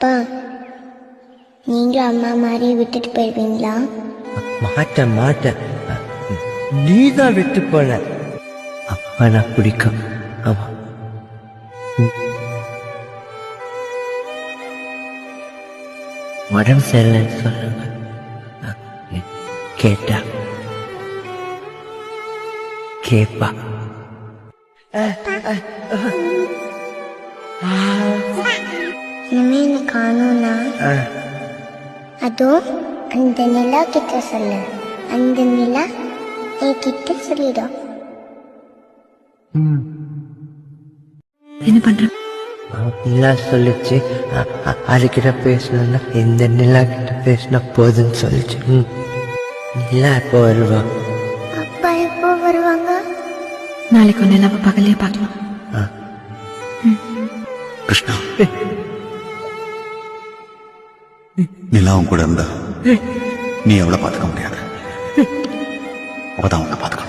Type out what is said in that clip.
அப்பா, நீங்களும் அம்மா மாதிரி விட்டுட்டு போயிருவீங்களா? மாட்டேன் மாட்டேன், நீதான் விட்டு போன. அப்பா நான் பிடிக்கும். ஆமா, உடம்பு சரியில்லைன்னு சொல்லுங்க. கேட்டா கேப்பா. இனிமே என்ன காணோம்னா அதோ அந்த நிலா கிட்ட சொல்லு, அந்த நிலா என்கிட்ட சொல்லிடும். என்ன பண்ற? நிலா சொல்லிச்சு, அதுகிட்ட பேசணும்னா இந்த நிலா கிட்ட பேசினா போதுன்னு சொல்லிச்சு. நிலா எப்போ வருவா? அப்பா எப்போ வருவாங்க? நாளைக்கு ஒரு நிலாவை பகலே பார்க்கலாம். கிருஷ்ணா, நிலாவும் கூட இருந்தா நீ அவளை பாத்துக்க முடியாது, அவதான் உன்னை பாத்துக்க.